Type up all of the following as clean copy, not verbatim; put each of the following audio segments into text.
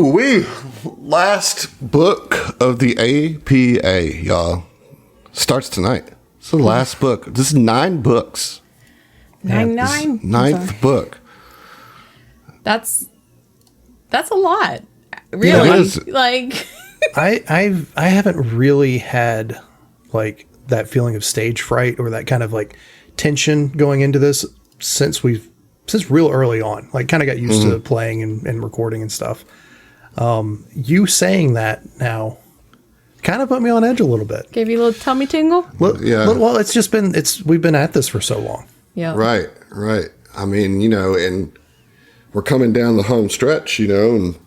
We last book of the APA, y'all, starts tonight. It's the last book. This is 9 books. Ninth book. That's a lot. Really? Yeah, it is. Like I haven't really had like that feeling of stage fright or that kind of like tension going into this since real early on. Like kind of got used to playing and recording and stuff. You saying that now kind of put me on edge a little bit. gave you a little tummy tingle? Well, it's just been we've been at this for so long. Yeah. Right. I mean, and we're coming down the home stretch, and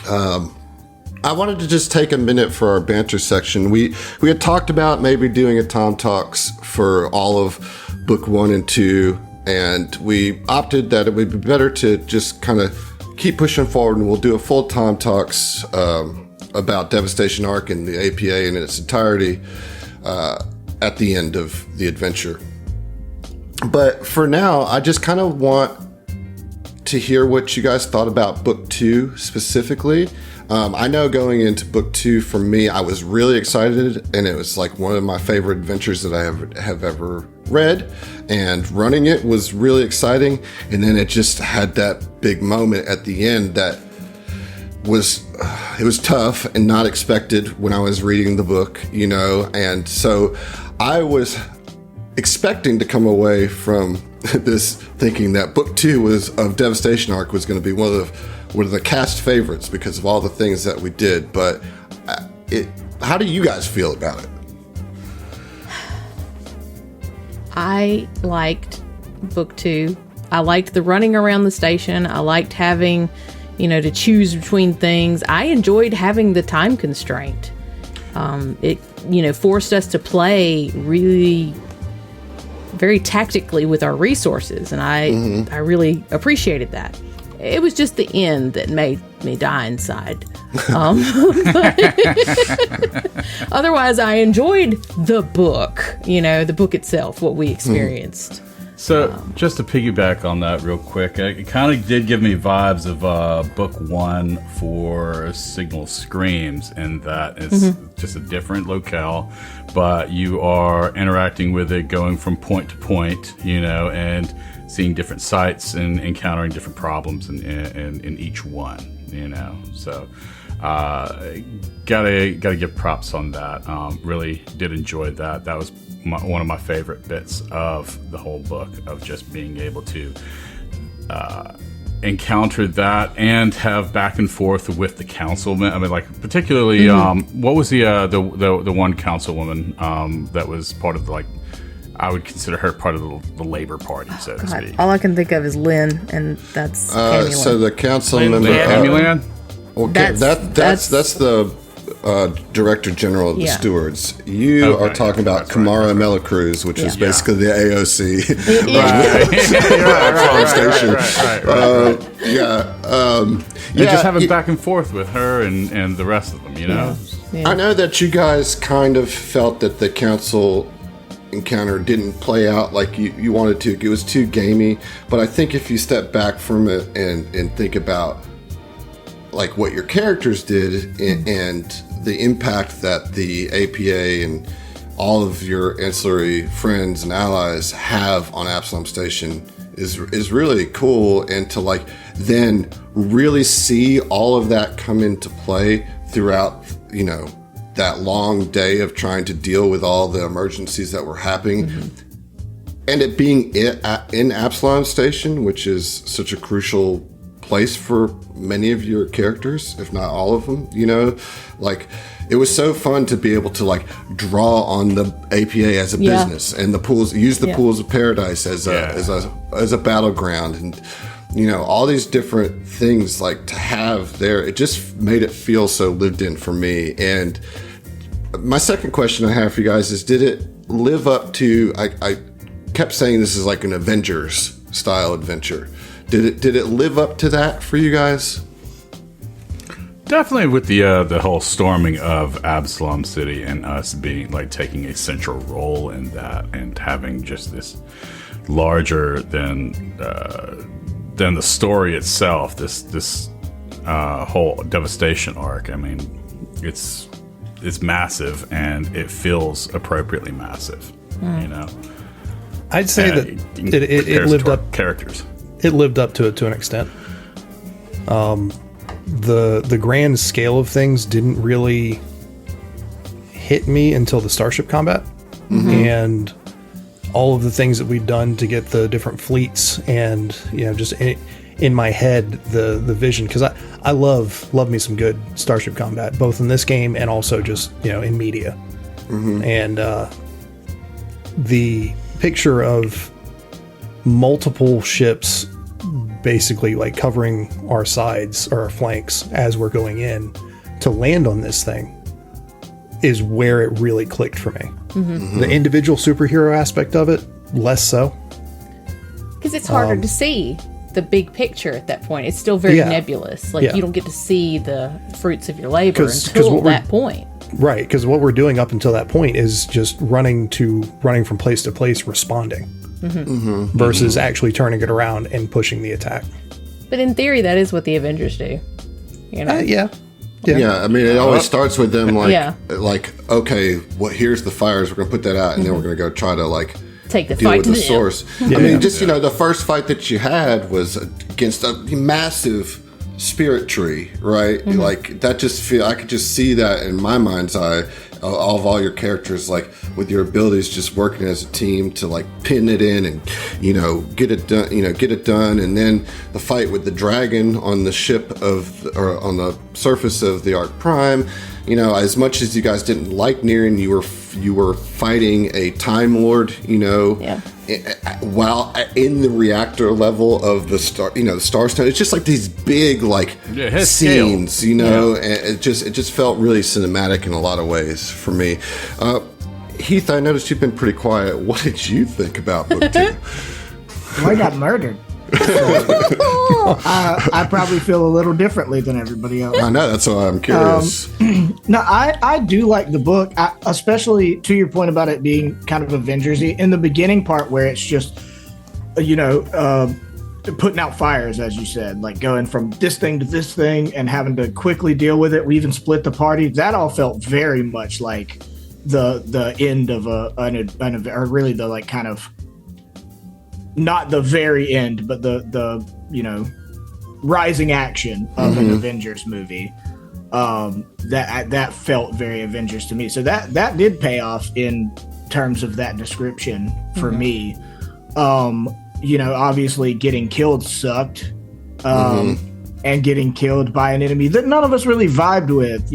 I wanted to just take a minute for our banter section. We had talked about maybe doing a Tom Talks for all of book 1 and 2, and we opted that it would be better to just kind of keep pushing forward, and we'll do a full Tom Talks about Devastation Ark and the APA in its entirety at the end of the adventure. But for now, I just kind of want to hear what you guys thought about book 2 specifically. I know going into book 2 for me, I was really excited, and it was like one of my favorite adventures that I have ever read, and running it was really exciting. And then it just had that big moment at the end that was it was tough and not expected when I was reading the book, and so I was expecting to come away from this thinking that book 2 of Devastation Ark was going to be one of the cast favorites because of all the things that we did. But how do you guys feel about it? I liked book 2. I liked the running around the station. I liked having, to choose between things. I enjoyed having the time constraint. It, forced us to play really very tactically with our resources, and I really appreciated that. It was just the end that made me die inside. Otherwise, I enjoyed the book, the book itself, what we experienced. So just to piggyback on that real quick, it kind of did give me vibes of book 1 for Signal Screams, in that it's just a different locale, but you are interacting with it, going from point to point, and seeing different sites and encountering different problems in each one, So gotta give props on that. Really did enjoy that. That was one of my favorite bits of the whole book, of just being able to encounter that and have back and forth with the councilman. I mean, like particularly, what was the one councilwoman that was part of the, I would consider her part of the Labor Party, so to speak. All I can think of is Lynn, and that's Camulan. So the councilman, Camulan. Okay, that's the Director General of the Stewards. You are talking about Kamara Melacruz, which is basically the AOC. You just have it back and forth with her and the rest of them, Yeah. I know that you guys kind of felt that the council encounter didn't play out like you wanted to. It was too gamey, but I think if you step back from it and think about like what your characters did and the impact that the APA and all of your ancillary friends and allies have on Absalom Station is really cool, and to then really see all of that come into play throughout that long day of trying to deal with all the emergencies that were happening, and it being in Absalom Station, which is such a crucial place for many of your characters, if not all of them. It was so fun to be able to draw on the APA as a business, and the pools, use the pools of paradise as a battleground, and all these different things to have there. It just made it feel so lived in for me. And my second question I have for you guys is, did it live up to, I kept saying this is like an Avengers style adventure. Did it live up to that for you guys? Definitely, with the whole storming of Absalom City and us being taking a central role in that, and having just this larger than the story itself, this whole Devastation arc. I mean, it's massive and it feels appropriately massive. You know, I'd say that it lived up characters. It lived up to it to an extent. The grand scale of things didn't really hit me until the starship combat and all of the things that we'd done to get the different fleets, and just in my head the vision, because I love me some good starship combat, both in this game and also just in media. And the picture of multiple ships basically like covering our sides or our flanks as we're going in to land on this thing is where it really clicked for me. The individual superhero aspect of it, less so. Because it's harder to see the big picture at that point. It's still very nebulous. Like, you don't get to see the fruits of your labor until that point. Right, because what we're doing up until that point is just running from place to place, responding, versus actually turning it around and pushing the attack. But in theory, that is what the Avengers do. Yeah. I mean, it always starts with them like okay, here's the fires. We're gonna put that out, and then we're gonna go try to take the deal fight with to the source. I mean, just the first fight that you had was against a massive spirit tree, right? Like that I could just see that in my mind's eye of all your characters, like with your abilities just working as a team to like pin it in and get it done, and then the fight with the dragon on the ship or on the surface of the Ark Prime. As much as you guys didn't like Niran, you were fighting a Time Lord, while in the reactor level of the Starstone. It's just like these big scenes, and it just felt really cinematic in a lot of ways for me. Heath, I noticed you've been pretty quiet. What did you think about book 2? Well, I got murdered. I probably feel a little differently than everybody else. I know, that's why I'm curious. No, I do like the book, especially to your point about it being kind of Avengers-y. In the beginning part where it's just, putting out fires, as you said, like going from this thing to this thing and having to quickly deal with it. We even split the party. That all felt very much like the end of or really the like kind of, not the very end, but the rising action of an Avengers movie. That felt very Avengers to me. So that did pay off in terms of that description for me. Obviously getting killed sucked. And getting killed by an enemy that none of us really vibed with,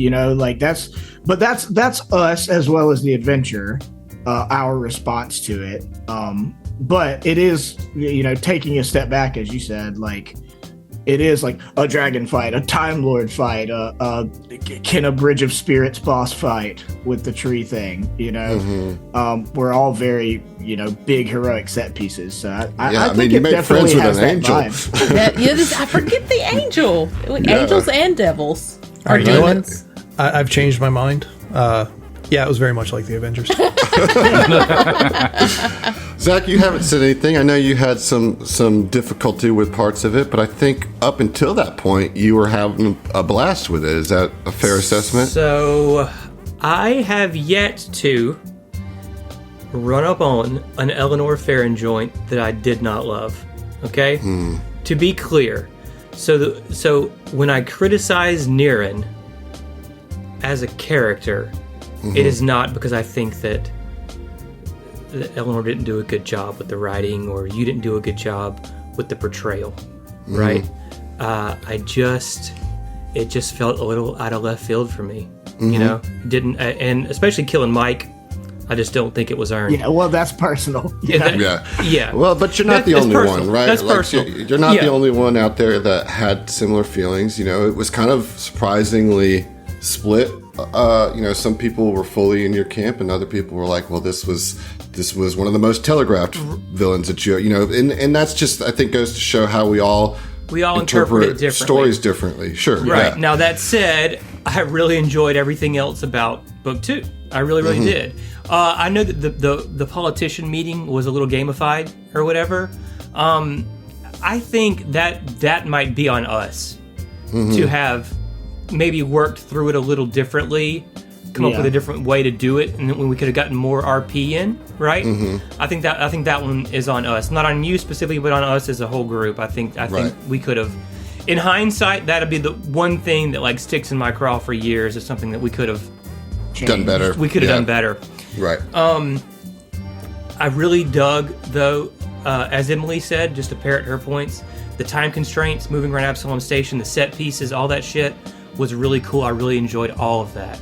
that's us as well as the adventure, our response to it. But it is, taking a step back, as you said, like it is like a dragon fight, a Time Lord fight, a Bridge of Spirits boss fight with the tree thing. We're all very, big heroic set pieces. So I think you it made definitely friends with has an that angel. vibe. I forget the angel. Angels and devils are You know what? demons. I've changed my mind. It was very much like the Avengers. Zach, you haven't said anything. I know you had some difficulty with parts of it, but I think up until that point, you were having a blast with it. Is that a fair assessment? So, I have yet to run up on an Eleanor Farron joint that I did not love. Okay? To be clear, so when I criticize Niran as a character, it is not because I think that Eleanor didn't do a good job with the writing, or you didn't do a good job with the portrayal, right? It just felt a little out of left field for me. Didn't, and especially killing Mike, I just don't think it was earned. Yeah, well, that's personal. Yeah. Well, but you're not the only one, right? That's personal. You're not the only one out there that had similar feelings. It was kind of surprisingly split. Some people were fully in your camp, and other people were like, well, this was one of the most telegraphed villains that and that's just, I think, goes to show how we all interpret it differently. Stories differently. Sure. Right. Yeah. Now, that said, I really enjoyed everything else about book 2. I really, really did. I know that the politician meeting was a little gamified or whatever. I think that might be on us. to have maybe worked through it a little differently, come up with a different way to do it, and when we could have gotten more RP in, right? I think that one is on us, not on you specifically, but on us as a whole group. I think we could have. In hindsight, that'd be the one thing that like sticks in my craw for years. Is something that we could have done better. We could have done better. Right. I really dug, though, as Emily said, just to parrot her points, the time constraints, moving around Absalom Station, the set pieces, all that shit was really cool. I really enjoyed all of that.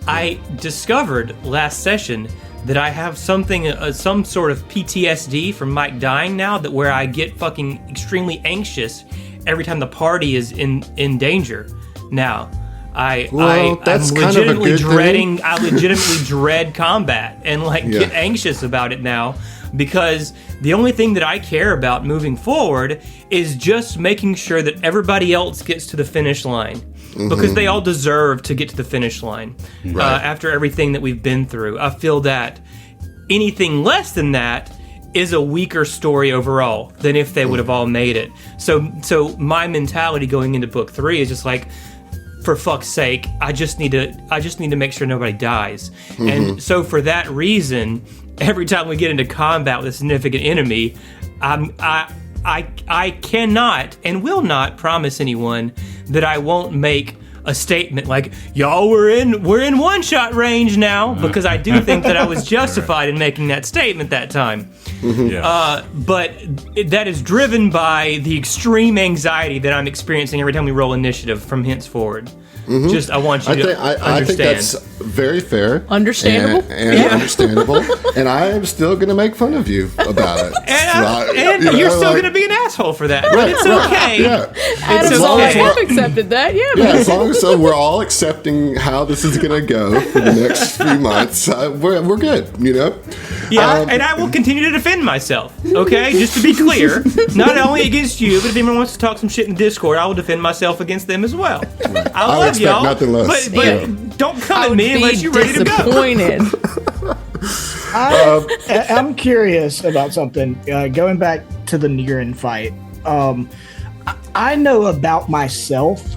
I discovered last session that I have something, some sort of PTSD from Mike dying now, that where I get fucking extremely anxious every time the party is in danger. Now, I'm legitimately dreading. I legitimately dread combat and get anxious about it now, because the only thing that I care about moving forward is just making sure that everybody else gets to the finish line, because they all deserve to get to the finish line after everything that we've been through. I feel that anything less than that is a weaker story overall than if they would have all made it. So my mentality going into book 3 is just like, for fuck's sake, I just need to make sure nobody dies. And so for that reason, every time we get into combat with a significant enemy, I cannot and will not promise anyone that I won't make a statement like, y'all, we're in one-shot range now, because I do think that I was justified in making that statement that time. But that is driven by the extreme anxiety that I'm experiencing every time we roll initiative from henceforward. Just, I want you to understand. I think that's very fair. Understandable. And understandable. And I am still going to make fun of you about it. And you're still going to be an asshole for that. But it's okay. As long as I've accepted that, as long as we're all accepting how this is going to go for the next few months, we're good, and I will continue to defend myself, okay? Just to be clear, not only against you, but if anyone wants to talk some shit in Discord, I will defend myself against them as well. I love y'all, nothing less. But don't come at me unless you're ready to go. Disappointed. I'm curious about something. Going back to the Niren fight, I know about myself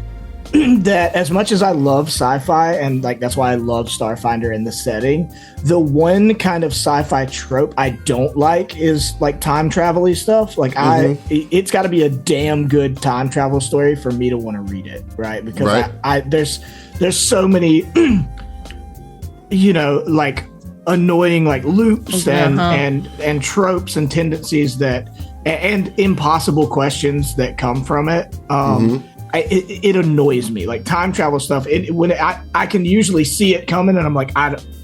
that as much as I love sci-fi, and that's why I love Starfinder in the setting, the one kind of sci-fi trope I don't like is time travel-y stuff. It's got to be a damn good time travel story for me to want to read it, right? Because there's so many annoying loops and tropes and tendencies and impossible questions that come from it. It annoys me. Time travel stuff, when I can usually see it coming, and I'm like,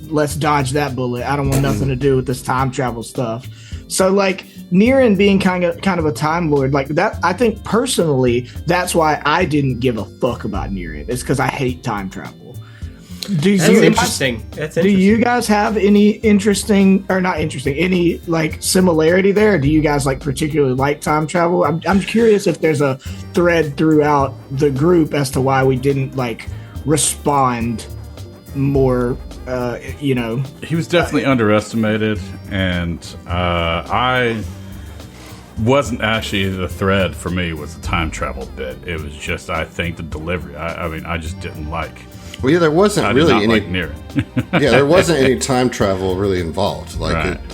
let's dodge that bullet. I don't want nothing to do with this time travel stuff. So Niren being kind of a time lord that, I think personally that's why I didn't give a fuck about Niren. It's because I hate time travel. That's interesting. Do you guys have any any similarity there? Do you guys particularly like time travel? I'm curious if there's a thread throughout the group as to why we didn't respond more. He was definitely underestimated, and I wasn't actually the thread for me. Was the time travel bit? It was just, I think, the delivery. I just didn't like. Well, there wasn't really any. There wasn't any time travel really involved.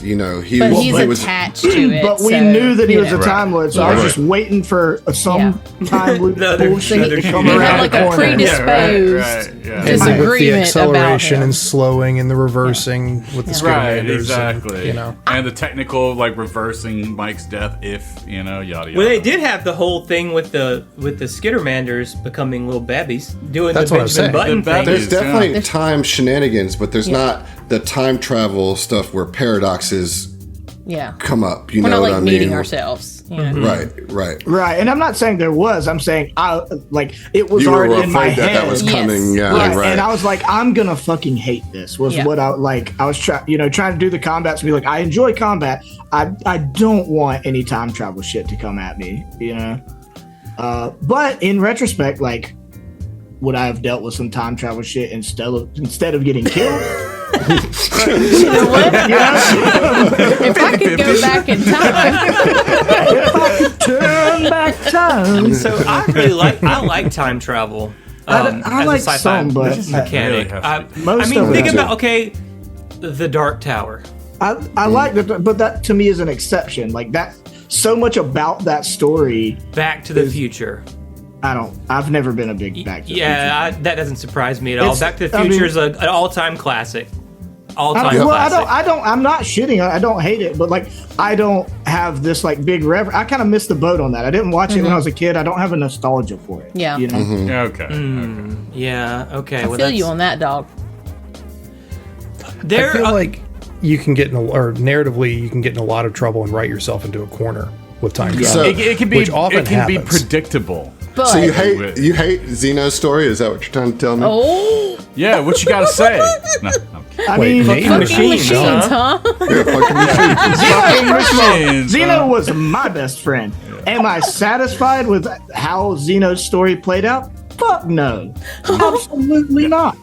He was attached to it. But we knew that he was a time lord, so I was just waiting for some time loop bullshit to come around the corner. A predisposed disagreement with the acceleration about him. And slowing and the reversing with the Skidomanders. Exactly. And the technical reversing Mike's death if yada yada. Well, they did have the whole thing with the Skittermanders becoming little babbies doing That's the what I'm saying. Benjamin Button thing. There's definitely time shenanigans, but there's not the time travel stuff where paradoxes come up. We're not what I meeting mean? ourselves. Right. And I'm not saying there was. I'm saying it was You were already in my afraid head. that was coming. Yes. Yeah, right. And I was like, I'm gonna fucking hate this. Was what I was trying to do the combats and be like, I enjoy combat. I don't want any time travel shit to come at me. But in retrospect, would I have dealt with some time travel shit instead of getting killed? You know what? If I could go back in time, Turn back time. So I like time travel. I as like a sci-fi some, but mechanic. really I Most mean, of think it. about the Dark Tower. I like that, but that to me is an exception. Like that, so much about that story. Back to the Future. I've never been a big Back to the Future. That doesn't surprise me at all. It's- Back to the I Future mean- is an all-time classic. All-time Well, classic. I'm not shitting. I don't hate it, but like, I don't have this like big reverence. I kind of missed the boat on that. I didn't watch it when I was a kid. I don't have a nostalgia for it. Yeah. You know? Yeah, okay. Yeah. Okay. I feel you on that, dog. There. I feel like you can get or narratively, you can get in a lot of trouble and write yourself into a corner with time travel. So- It can be Which often it can be happens. predictable. But So you hate Zeno's story? Is that what you're trying to tell me? oh, Yeah, what you got to say? No, I'm kidding. I Wait, mean, maybe? fucking machines, machines, huh? huh? Yeah, fucking machine. Zeno was my best friend. Am I satisfied with how Zeno's story played out? Fuck no. Absolutely not.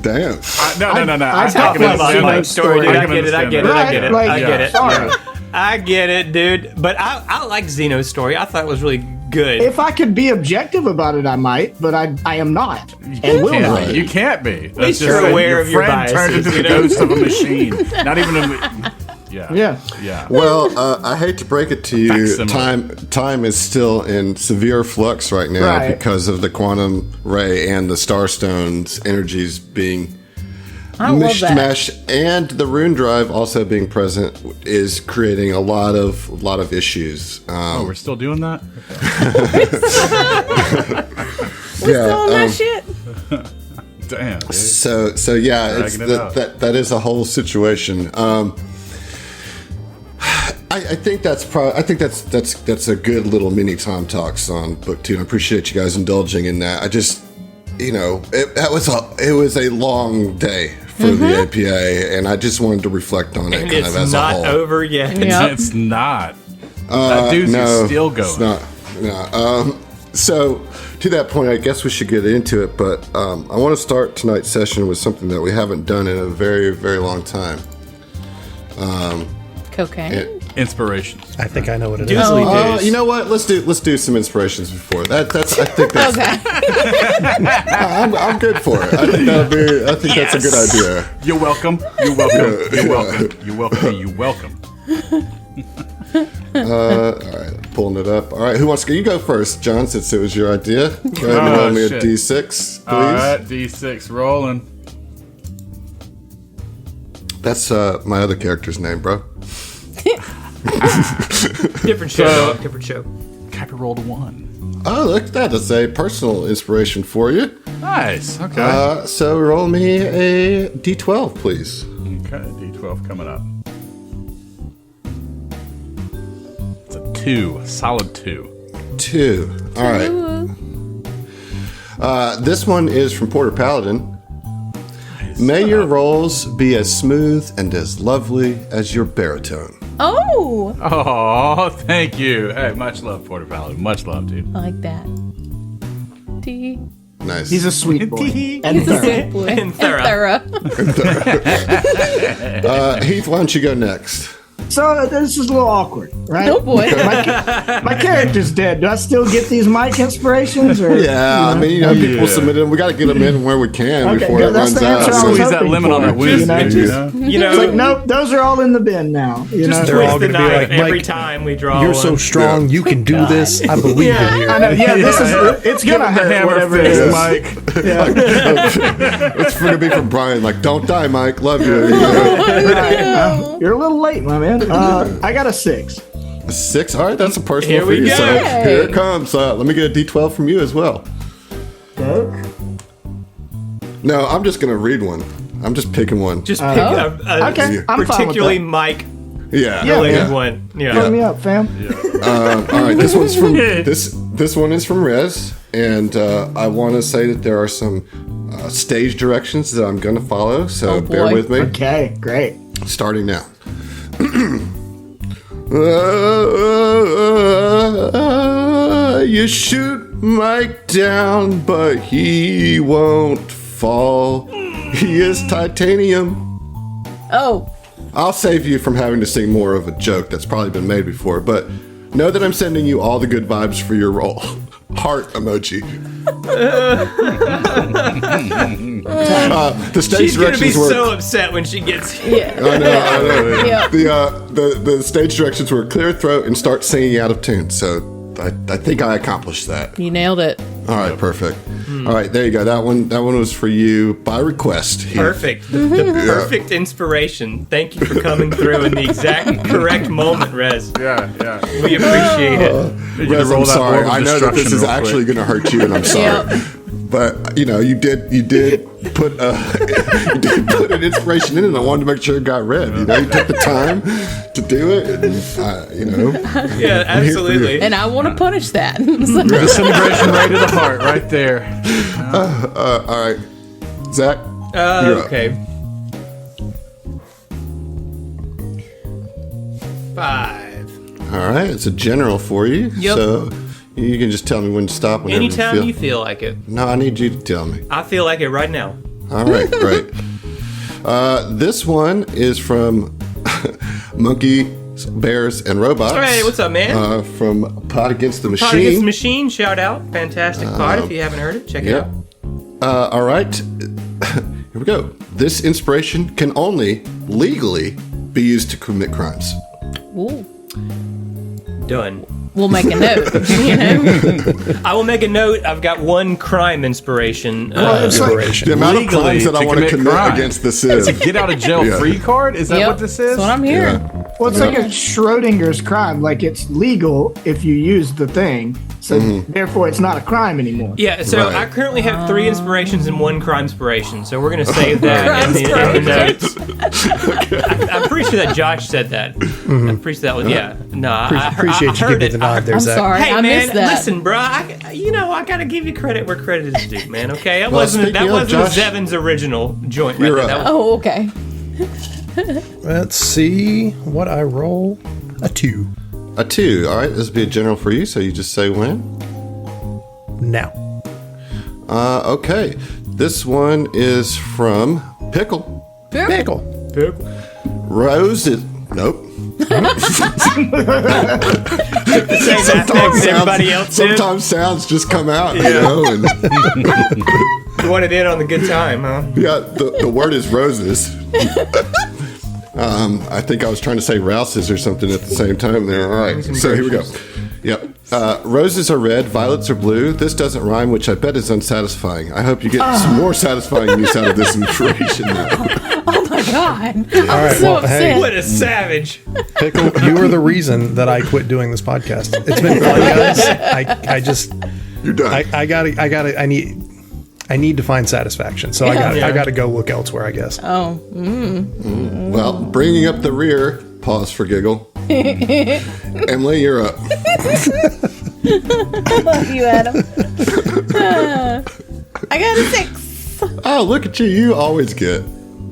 Damn. No. I I'm talk taking it about as my Zeno. story, dude. I I can get it. I understand get it. that. I get it. Like, I get it. sorry. I get it, dude. But I like Xeno's story. I thought it was really good. If I could be objective about it, I might, but I am not. And will not. You can't be. That's least just you're that aware of your friend turned biases, into you the know? ghost of a machine. Not even a. Yeah. Yeah. Well, I hate to break it to you. Facsimile. Time is still in severe flux right now Right. because of the quantum ray and the Starstone's energies being I love that. mishmash, and the rune drive also being present is creating a lot of issues. Oh, we're still doing that? Still on that shit. Damn. Dude. So yeah, it's Dragging it out. that is a whole situation. I think that's a good little mini time talks on book 2. I appreciate you guys indulging in that. I just, it was a long day for the APA, and I just wanted to reflect on it and kind it's of as a not whole. over yet. Yep. It's not. That dude's No, still going. it's not. No. So to that point, I guess we should get into it. But I want to start tonight's session with something that we haven't done in a very, very long time. Cocaine. Inspirations. I think I know what it is. Doozly doos. You know what? Let's do some inspirations before that. I think that's. Okay. I'm good for it. I think that's a good idea. You're welcome. You're welcome. You're welcome. You're welcome. You're welcome. All right, pulling it up. All right, who wants to go? You go first, John, since it was your idea. Go ahead and roll me a shit. D6, please. All right, D6 rolling. That's my other character's name, bro. Different show. dog. Different show. Cappy rolled a 1. Oh, look at that. That's a personal inspiration for you. Nice. Okay. So roll me a D12, please. Okay, D12 coming up. It's a 2, solid 2. 2. All right. This one is from Porter Paladin. Nice. May your rolls be as smooth and as lovely as your baritone. Oh, Oh, thank you. Hey, much love, Porter Paladin. Much love, dude. I like that. D. Nice. He's a sweet boy. And He's a thorough. sweet boy. And thorough. Heath, why don't you go next? So this is a little awkward, right? Oh boy. My character's dead. Do I still get these mic inspirations? Or, Yeah, I mean, people submit them. We got to get them in where we can Okay, before yeah, it that's runs the out. answer I was So, Squeeze that hoping lemon on for. that whiz, You know, dude, just- You know, It's like, nope, those are all in the bin now. You know? They're twist all the gonna be knife like, every Mike, time we draw You're one. so strong. You can do this. I believe in you. I know, yeah, this is it's gonna The hurt hammer whatever it fist, is. Mike. it's going to be from Brian. Like, don't die, Mike. Love you. Right. You're a little late, my man. I got a 6. 6. All right, that's a personal Here for we you. go. So here it comes. Let me get a D12 from you as well. No, I'm just going to read one. I'm just picking one. Just pick a Okay, I'm fine with particularly that. Mike yeah. related yeah. one. Yeah. Put me up, fam. All right, this one's from this one is from Rez, and I want to say that there are some stage directions that I'm going to follow. So Oh, bear boy. with me. Okay, great. Starting now. You shoot Mike down, but he won't fall. He is titanium, Oh, I'll save you from having to sing more of a joke that's probably been made before, but know that I'm sending you all the good vibes for your role. Heart emoji. The stage She's gonna be directions were. so upset when she gets here. yeah. I know. Yep. The stage directions were clear throat and start singing out of tune. So I think I accomplished that. You nailed it. All right, perfect. All right, there you go. That one was for you by request. Here. Perfect. The perfect inspiration. Thank you for coming through in the exact correct moment, Rez. Yeah. We appreciate it. You Rez, roll I'm that sorry. board of I know that this destruction is real actually quick. going to hurt you, and I'm sorry. But you did put you did put an inspiration in it, and I wanted to make sure it got read. You took the time to do it, and Yeah, absolutely. And I want to punish that. Disintegration right to the heart, right there. all right, Zach. you're up. Okay. 5. All right, it's a general for you. Yep. So you can just tell me when to stop. Whenever Anytime you you feel like it. No, I need you to tell me. I feel like it right now. All right, great. This one is from Monkey, Bears, and Robots. Hey, what's up, man? From Pod Against the Machine. Pod Against the Machine, shout out. Fantastic pod. If you haven't heard it, check it Yep. out. All right. Here we go. This inspiration can only legally be used to commit crimes. Ooh. Done. We'll make a note. I will make a note. I've got one crime inspiration. It's like, The amount of Legally crimes that I to want to commit commit crime. against this It's a is. get out of jail free card? Is that Yep, what this is? That's what I'm hearing. well, it's like a Schrodinger's crime. Like it's legal if you use the thing, so therefore it's not a crime anymore. Yeah, so Right. I currently have 3 inspirations and 1 crime inspiration. So we're going to save that in the notes. I'm pretty sure that Josh said that. I'm pretty sure that was, yeah. No, I Appreciate you heard giving me it. the nod there, I'm Zach. sorry. Hey I man, missed that. listen, bro. I gotta give you credit where credit is due, man. Okay, that Well, wasn't speaking of, wasn't Josh, Zevin's original joint right you're there. up. That was, Oh, okay. Let's see what I roll. A 2. A 2. All right, this will be a general for you, so you just say when. Now. Okay. This one is from Pickle. Pickle. Rose is. Nope. same aspect as everybody else did. Sometimes sounds just come out, and You wanted in on the good time, huh? yeah, the word is roses. I think I was trying to say rouses or something at the same time there. All right, so here we go. Yep. Roses are red, violets are blue. This doesn't rhyme, which I bet is unsatisfying. I hope you get some more satisfying use out of this inspiration now. Oh my god. I'm right, so well, hey. upset. What a savage! Pickle, you are the reason that I quit doing this podcast. It's been fun, guys. I just, You're done. I need to find satisfaction. So I got to go look elsewhere, I guess. Oh. Well, bringing up the rear. Pause for giggle. Emily, you're up. I love you, Adam. I got a 6. Oh, look at you. You always get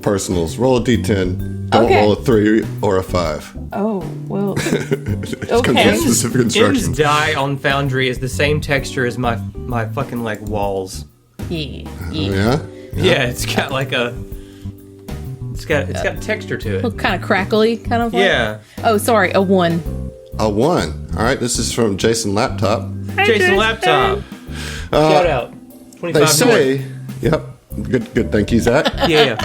personals. Roll a d10. Don't Okay. roll a 3 or a 5. Oh, well. It's Okay. specific M's instructions. dye on Foundry is the same texture as my fucking like walls. Yeah. Yeah? Yeah, it's got like a. It's got texture to it. Kind of crackly, kind of like. Yeah. Oh, sorry, a 1. A 1. All right, this is from Jason Laptop. Jason Laptop. Shout out. 25 They say, more. yep, good, thank you, Zach. Yeah.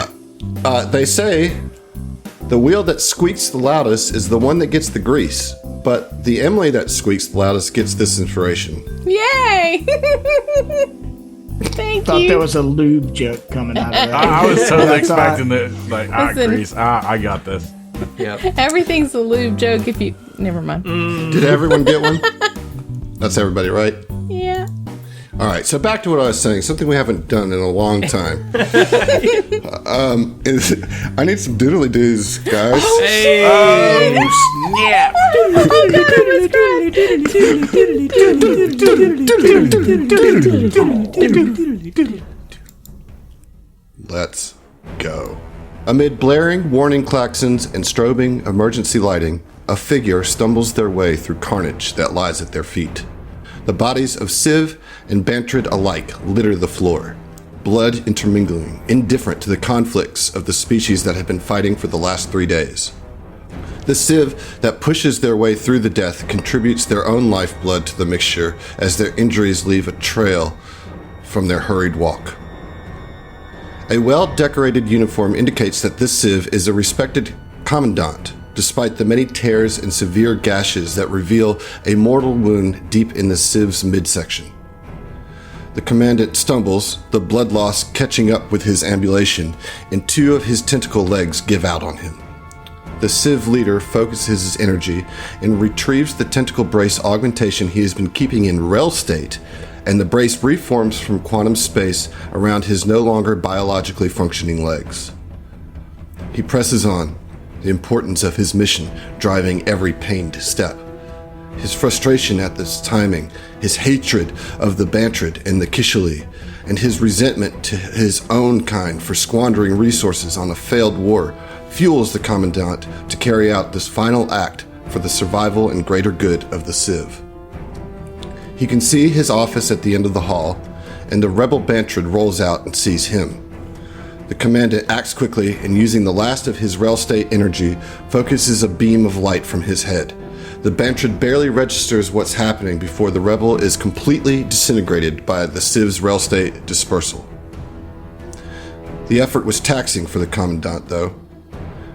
They say the wheel that squeaks the loudest is the one that gets the grease, but the Emily that squeaks the loudest gets this inspiration. Yay! Thank thought you. there was a lube joke coming out of that. I was totally I thought- expecting that. Like, Listen. grease. I got this. Yep. Everything's a lube joke if you. Never mind. Did everyone get one? That's everybody, right? Yeah. All right, so back to what I was saying, something we haven't done in a long time. I need some doodly doos, guys. Hey. Yeah. Let's go. Amid blaring warning klaxons and strobing emergency lighting, a figure stumbles their way through carnage that lies at their feet. The bodies of Sivv and Bantrid alike litter the floor. blood intermingling, indifferent to the conflicts of the species that have been fighting for the last 3 days. The Sivv that pushes their way through the death contributes their own lifeblood to the mixture as their injuries leave a trail from their hurried walk. A well-decorated uniform indicates that this Sivv is a respected commandant, despite the many tears and severe gashes that reveal a mortal wound deep in the Sivv's midsection. The commandant stumbles, the blood loss catching up with his ambulation, and 2 of his tentacle legs give out on him. The Sivv leader focuses his energy and retrieves the tentacle brace augmentation he has been keeping in rel state, and the brace reforms from quantum space around his no longer biologically functioning legs. He presses on, the importance of his mission driving every pained step. His frustration at this timing, his hatred of the Bantrid and the Kishali, and his resentment to his own kind for squandering resources on a failed war fuels the Commandant to carry out this final act for the survival and greater good of the Sivv. He can see his office at the end of the hall, and the rebel Bantrid rolls out and sees him. The Commandant acts quickly and, using the last of his rel state energy, focuses a beam of light from his head. The Bantrid barely registers what's happening before the rebel is completely disintegrated by the Sivv's rel state dispersal. The effort was taxing for the Commandant, though,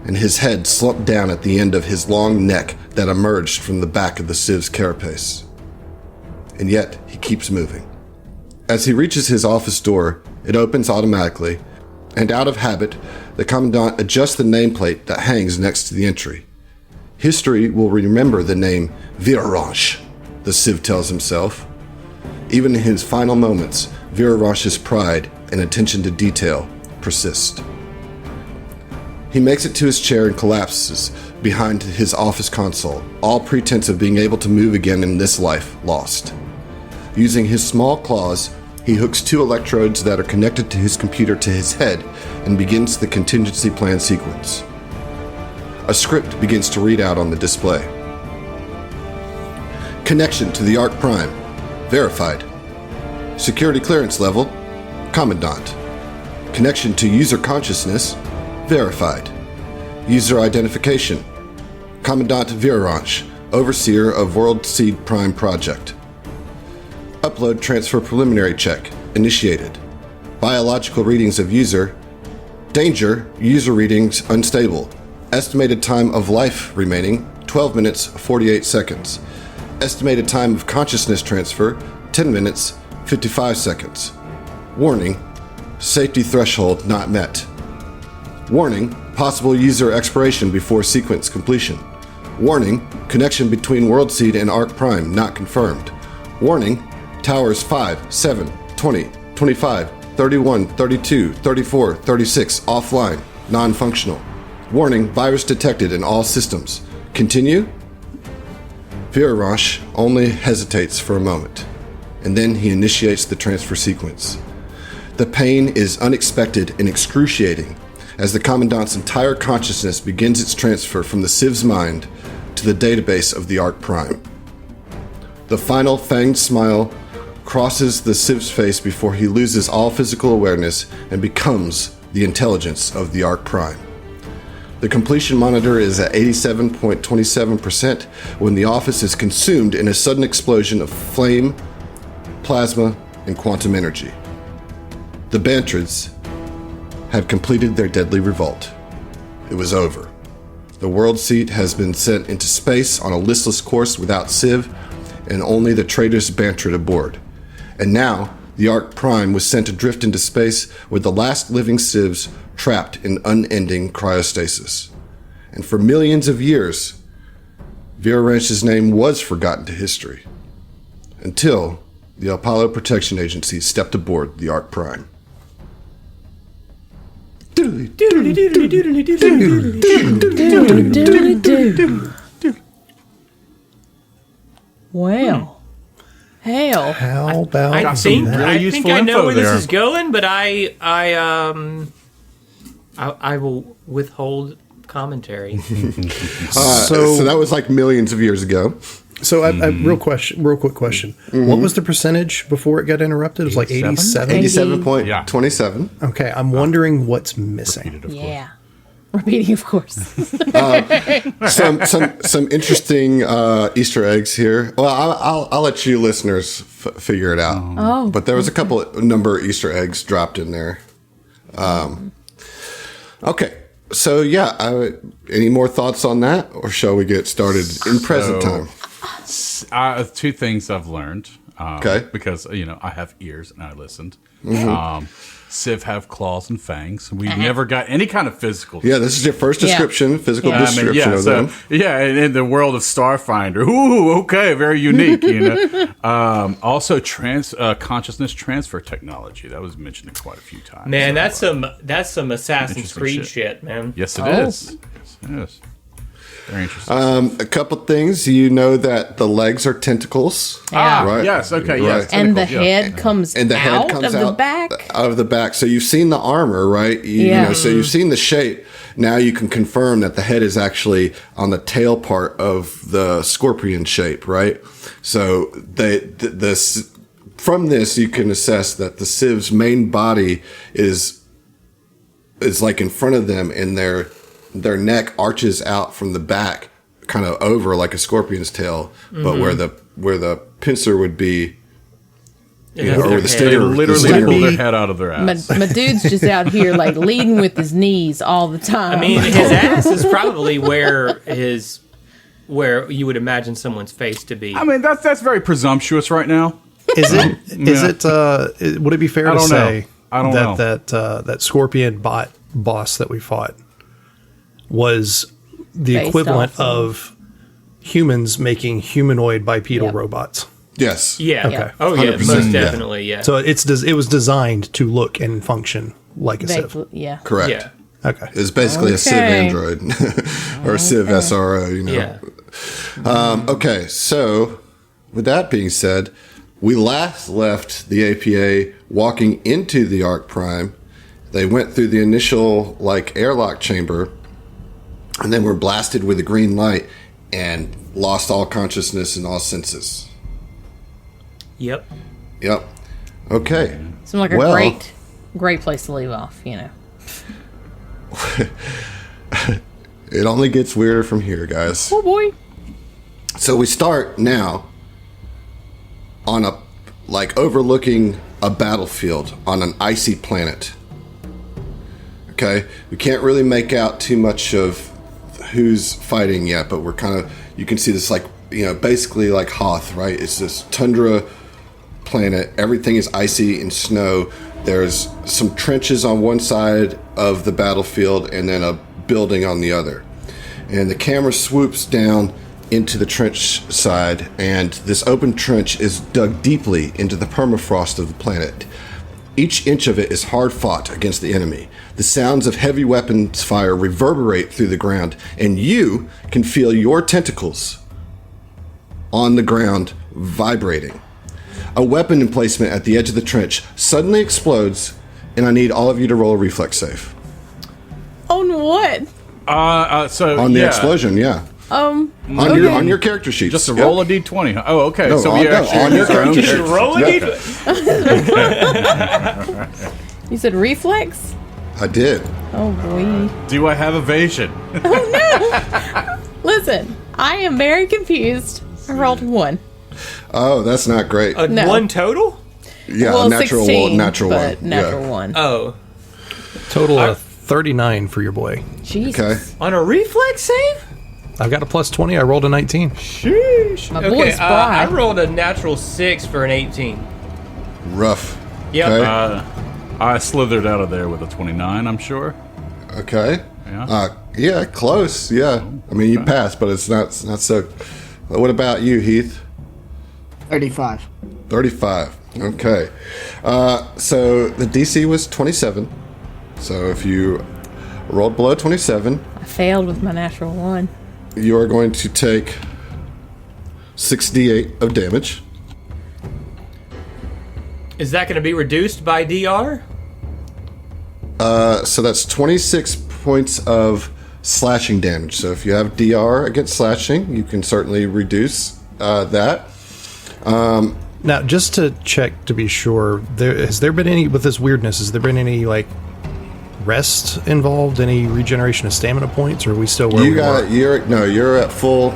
and his head slumped down at the end of his long neck that emerged from the back of the Sivv's carapace. And yet, he keeps moving. As he reaches his office door, it opens automatically, and out of habit, the Commandant adjusts the nameplate that hangs next to the entry. History will remember the name Viraranch, the Sivv tells himself. Even in his final moments, Viraranch's pride and attention to detail persist. He makes it to his chair and collapses behind his office console, all pretense of being able to move again in this life lost. Using his small claws, he hooks 2 electrodes that are connected to his computer to his head and begins the contingency plan sequence. A script begins to read out on the display. Connection to the Ark Prime. Verified. Security clearance level. Commandant. Connection to user consciousness. Verified. User identification. Commandant Viraranch, Overseer of World Seed Prime Project. Upload transfer preliminary check. Initiated. Biological readings of user. Danger. User readings unstable. Estimated time of life remaining, 12 minutes, 48 seconds. Estimated time of consciousness transfer, 10 minutes, 55 seconds. Warning, safety threshold not met. Warning, possible user expiration before sequence completion. Warning, connection between World Seed and Ark Prime not confirmed. Warning, towers 5, 7, 20, 25, 31, 32, 34, 36 offline, non-functional. Warning, virus detected in all systems. Continue? Viraranch only hesitates for a moment, and then he initiates the transfer sequence. The pain is unexpected and excruciating as the Commandant's entire consciousness begins its transfer from the Sivv's mind to the database of the Ark Prime. The final fanged smile crosses the Sivv's face before he loses all physical awareness and becomes the intelligence of the Ark Prime. The completion monitor is at 87.27% when the office is consumed in a sudden explosion of flame, plasma, and quantum energy. The Bantrids had completed their deadly revolt. It was over. The World Seat has been sent into space on a listless course without Sivv and only the traitorous Bantrid aboard. And now, the Ark Prime was sent adrift into space with the last living Sivvs trapped in unending cryostasis. And for millions of years, Viraranch's name was forgotten to history, until the Apollo Protection Agency stepped aboard the Ark Prime. Well, hell, How about I some think really I useful think I know info where there. this is going, but I will withhold commentary. So that was like millions of years ago. So, real quick question. What was the percentage before it got interrupted? It was like 87? 87.27. Okay, I'm wondering what's missing. Yeah. Repeating, of course. Some interesting Easter eggs here. Well, I'll let you listeners figure it out. Oh. But there was a number of Easter eggs dropped in there. Okay. So, any more thoughts on that? Or shall we get started in present time? Two things I've learned. Okay. Because, I have ears and I listened. Sivv have claws and fangs. We never got any kind of physical. Yeah, this is your first description, physical description of them. Yeah, in the world of Starfinder. Ooh, okay, very unique, Also, consciousness transfer technology. That was mentioned quite a few times. Man, that's some Assassin's Creed shit, man. Yes, it is. Yes, it is. Very interesting. A couple things. You know that the legs are tentacles. Yeah. Right? Yes, okay, Right. yes. And the tentacles, head comes And the head out comes of the back. out of the back. So you've seen the armor, right? So you've seen the shape. Now you can confirm that the head is actually on the tail part of the scorpion shape, right? So from this you can assess that the Sivv's main body is like in front of them, and their neck arches out from the back, kind of over like a scorpion's tail, but where the pincer would be, or the stinger, They literally pull their head out of their ass. My dude's just out here like leading with his knees all the time. I mean, his ass is probably where you would imagine someone's face to be. I mean, that's very presumptuous right now. Is it? Would it be fair to say that Scorpion boss that we fought was the Based equivalent off of humans making humanoid bipedal robots? Yes. Yeah. Okay. Oh, yeah. 100%, Most yeah. definitely, yeah. So it was designed to look and function like a Sivv. Yeah. Correct. Yeah. Okay. It's basically a Civ android or a Civ SRO, Yeah. Okay, so with that being said, we last left the APA walking into the Ark Prime. They went through the initial airlock chamber, and then were blasted with a green light and lost all consciousness and all senses. Yep. Yep. Okay. Seems like a great place to leave off, It only gets weirder from here, guys. Oh boy. So we start now on overlooking a battlefield on an icy planet. Okay, we can't really make out too much of who's fighting yet, but you can see this basically like Hoth, right? It's this tundra planet. Everything is icy and snow. There's some trenches on one side of the battlefield and then a building on the other. And the camera swoops down into the trench side, and this open trench is dug deeply into the permafrost of the planet. Each inch of it is hard fought against the enemy. The sounds of heavy weapons fire reverberate through the ground, and you can feel your tentacles on the ground vibrating. A weapon emplacement at the edge of the trench suddenly explodes, and I need all of you to roll a reflex save. On what? On the explosion, yeah. On your character sheets. Just to roll a d20. Huh? Oh, okay. No, so we actually on your character sheet. Roll a d20. You said reflex? I did. Oh boy. Do I have evasion? Listen, I am very confused. I rolled 1. Oh, that's not great. No. One total? Yeah, Well, natural 16, natural but one. Natural Yeah. 1. Oh. Total of 39 for your boy. Jesus. Okay. On a reflex save? I've got a plus 20. I rolled a 19. Sheesh. My Okay, boy's spry. I rolled a natural 6 for an 18. Rough. Yep. Okay. I slithered out of there with a 29, I'm sure. Okay. Yeah. Yeah, close. Yeah. I mean, you passed, but it's not so. What about you, Heath? 35. 35. Okay. So the DC was 27. So if you rolled below 27, I failed with my natural 1. you are going to take 6d8 of damage. Is that going to be reduced by DR? So that's 26 points of slashing damage. So if you have DR against slashing, you can certainly reduce that. Now, just to check to be sure, has there been any, with this weirdness, has there been any, like, rest involved? Any regeneration of stamina points? Or are we still where we are? You're at full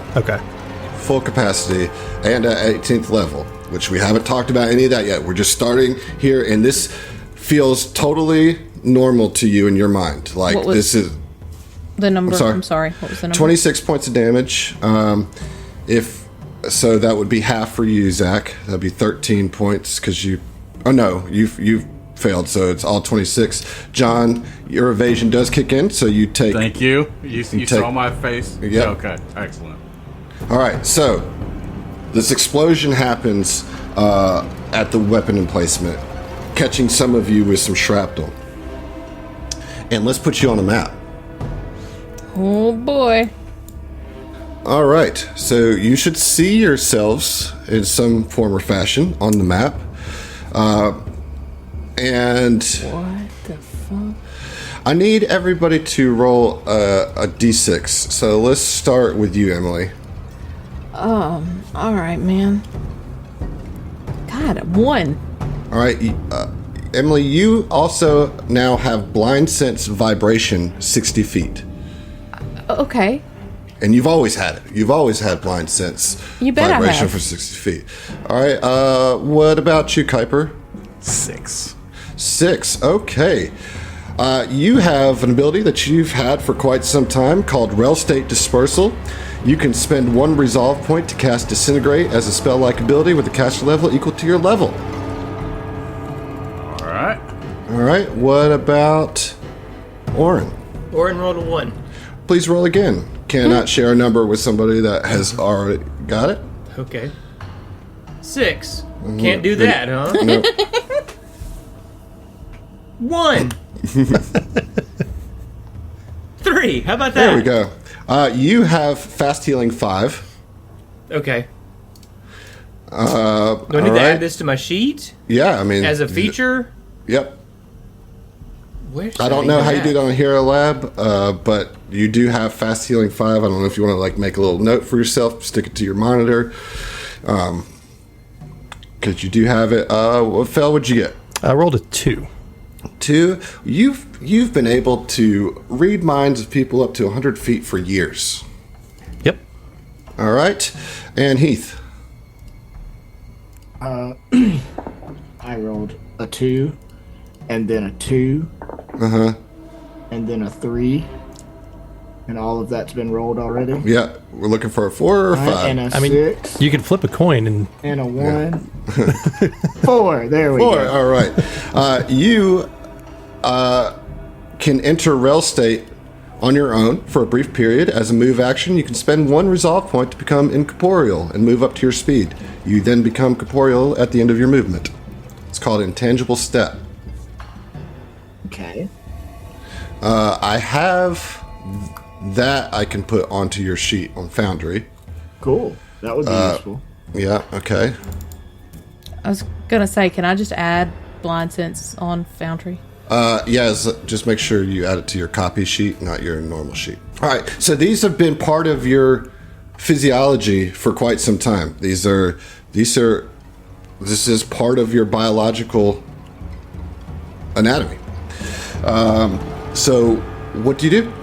capacity and at 18th level, which we haven't talked about any of that yet. We're just starting here, and this feels totally normal to you in your mind. Like, this is... The number, I'm sorry, what was the number? 26 points of damage. So that would be half for you, Zach. That'd be 13 points because you... Oh, no, you've failed, so it's all 26. John, your evasion does kick in, so you take... Thank you. You saw my face? Yeah. Okay, excellent. All right, so this explosion happens at the weapon emplacement, catching some of you with some shrapnel. And let's put you on the map. Oh, boy. All right, so you should see yourselves in some form or fashion on the map. And What the fuck? I need everybody to roll a d6. So let's start with you, Emily. All right, man. God, 1. All right, Emily, you also now have blind sense vibration 60 feet. Okay. And you've always had it. You've always had blind sense You bet I vibration have. for 60 feet. All right, what about you, Kuiper? 6. 6, okay. You have an ability that you've had for quite some time called Rel State Dispersal. You can spend 1 resolve point to cast Disintegrate as a spell-like ability with a caster level equal to your level. All right, what about Oren? Oren rolled a 1. Please roll again. Cannot share a number with somebody that has already got it. Okay. 6. Can't do that, huh? No. 1. 3. How about that? There we go. You have Fast Healing 5. Okay. Do I need to add this to my sheet? Yeah, I mean... As a feature? Yep. Where's I don't know how you did on Hero Lab, but you do have Fast Healing 5. I don't know if you want to like make a little note for yourself, stick it to your monitor, because you do have it. What Fel would you get? I rolled a 2. 2. You've been able to read minds of people up to 100 feet for years. Yep. All right, and Heath. I rolled a 2, and then a 2, and then a 3, and all of that's been rolled already. Yeah, we're looking for a 4 or a 5. And a 6, You can flip a coin and and a 1. 4, there we 4, go. all right. You can enter Rel State on your own for a brief period. As a move action, you can spend 1 resolve point to become incorporeal and move up to your speed. You then become corporeal at the end of your movement. It's called Intangible Step. Okay. I have that I can put onto your sheet on Foundry. Cool. That would be useful. Yeah, okay. I was gonna say, can I just add Blind Sense on Foundry? Yes, just make sure you add it to your copy sheet, not your normal sheet. All right, so these have been part of your physiology for quite some time. This is part of your biological anatomy. So what do you do?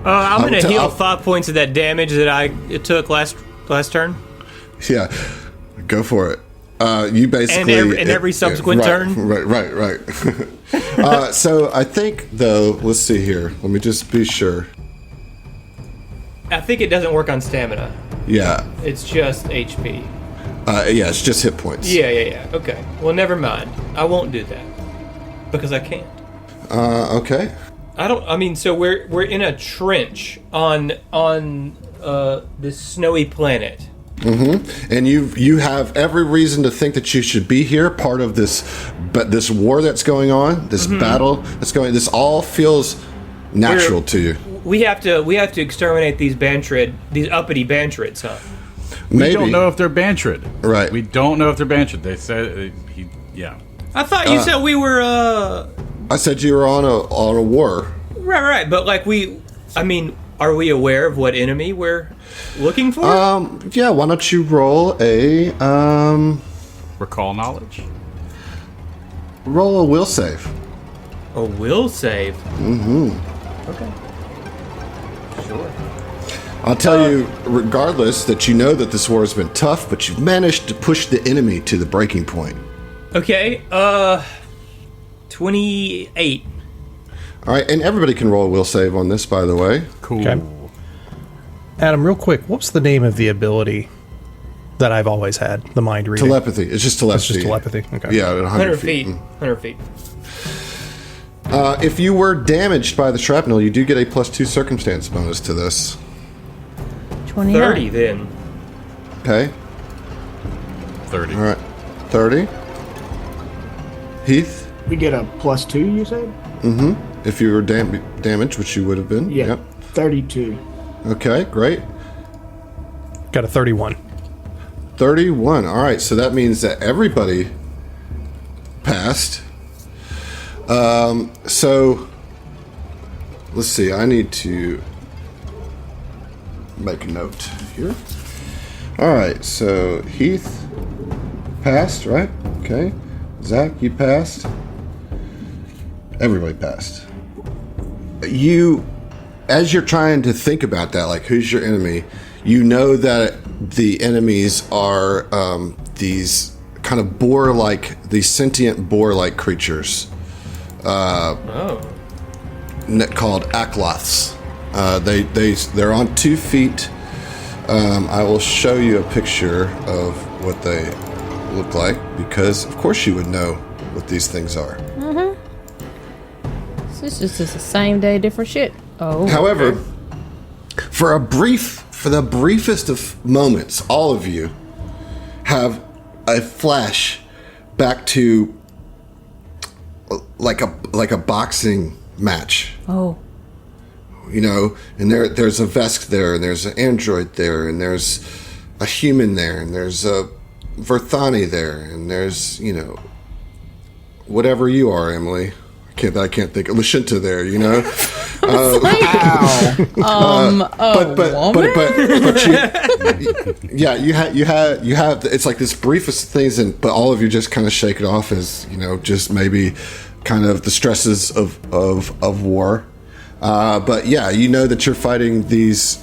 I'm going to heal 5 points of that damage that I took last turn. Yeah, go for it. You basically... And every subsequent turn? Right. So I think, though, let's see here. Let me just be sure. I think it doesn't work on stamina. Yeah. It's just HP. Yeah, it's just hit points. Yeah. Okay. Well, never mind. I won't do that. Because I can't. Okay. So we're in a trench on this snowy planet. Mm-hmm. And you have every reason to think that you should be here, part of this war that's going on, this battle that's going. This all feels natural to you. We have to exterminate these uppity Bantrids, huh? Maybe. We don't know if they're Bantrid. Right. We don't know if they're Bantrid. They said yeah. I thought you said we were. I said you were on a war. Right. But like Are we aware of what enemy we're looking for? Yeah, why don't you roll a Recall knowledge. roll a will save. A will save. Okay. Sure. I'll tell you, regardless, that you know that this war has been tough, but you've managed to push the enemy to the breaking point. Okay. 28. All right, and everybody can roll a will save on this, by the way. Cool. Okay. Adam, real quick, what's the name of the ability that I've always had? The mind reading. Telepathy. It's just telepathy. It's just telepathy. Okay. Yeah, at 100 feet. 100 feet. If you were damaged by the shrapnel, you do get a +2 circumstance bonus to this. 29. 30 then. Okay. 30. All right. 30. Heath, We get a +2, you said? if you were damaged, which you would have been. Yeah. Yep. 32. Okay, great. Got a 31. 31. All right, so that means that everybody passed. So let's see. I need to make a note here. All right, so Heath passed, right? Okay. Zach, you passed. Everybody passed. You, as you're trying to think about that, like who's your enemy, you know that the enemies are these kind of boar-like, these sentient boar-like creatures. Called Akloths. They're on 2 feet. I will show you a picture of what they look like because, of course, you would know what these things are. So it's just the same day, different shit. Oh. However, for the briefest of moments, all of you have a flash back to like a boxing match. Oh. You know, and there's a Vesk there, and there's an android there, and there's a human there, and there's a Verthani there, and there's, you know, whatever you are, Emily. I can't think of Lashinta there, you know. You have it's like this briefest things, but all of you just kind of shake it off as, you know, just maybe kind of the stresses of war. But yeah, you know that you're fighting these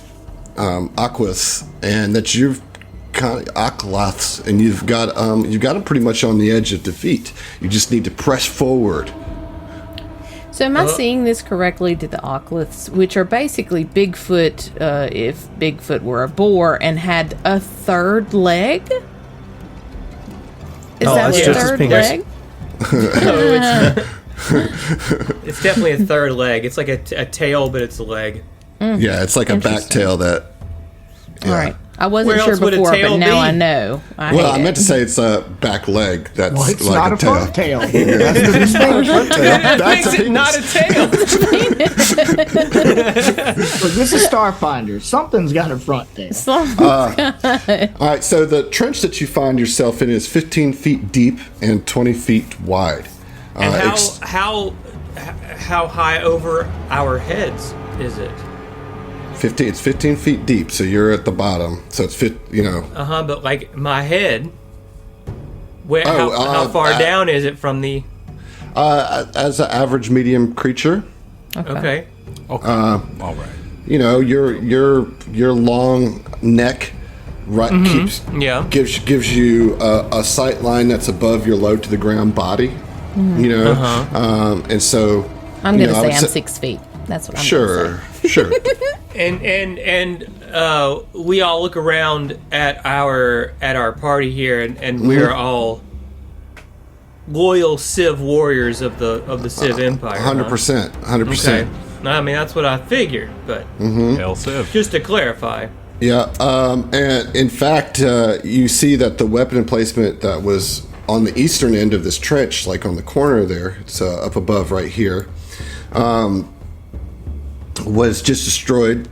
Aquas, and that you've kind of Akloths, and you've got them pretty much on the edge of defeat. You just need to press forward. So am I seeing this correctly? To the Ocliths, which are basically Bigfoot, if Bigfoot were a boar and had a third leg? Is that that's a just third his leg? It's definitely a third leg. It's like a tail, but it's a leg. Yeah, it's like a back tail that. Yeah. All right. I wasn't Where sure else would a before, tail but now be? I know. I hate meant it. to say it's a back leg. That's Well, it's like not a tail. front tail. That's the distinction. That That's makes a it not a tail. Look, this is Starfinder. Something's got a front tail. All right, so the trench that you find yourself in is 15 feet deep and 20 feet wide. And how high over our heads is it? 15. It's 15 feet deep, so you're at the bottom. So it's you know. But like my head, how far down is it from the? As an average medium creature, Okay. All right. you know your long neck gives you a sight line that's above your low to the ground body. You know, and so I'm going to say I would I'm 6 feet. That's what I'm Sure. And we all look around at our party here, and we are all loyal Sivv warriors of the Sivv Empire. 100%. 100%. Okay. I mean, that's what I figured, but Hail Sivv. just to clarify. Yeah, and in fact, you see that the weapon emplacement that was on the eastern end of this trench, like on the corner there, it's up above right here, was just destroyed,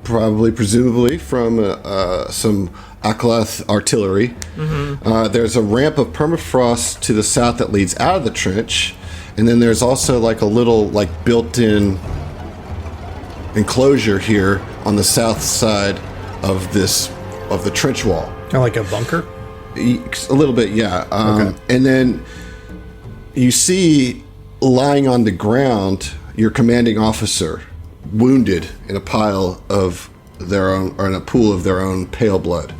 presumably from some Akloth artillery. There's a ramp of permafrost to the south that leads out of the trench, and then there's also like a little like built-in enclosure here on the south side of the trench wall. Kind of like a bunker? A little bit, yeah. Okay. And then you see lying on the ground your commanding officer, wounded in a pile of their own, or in a pool of their own pale blood.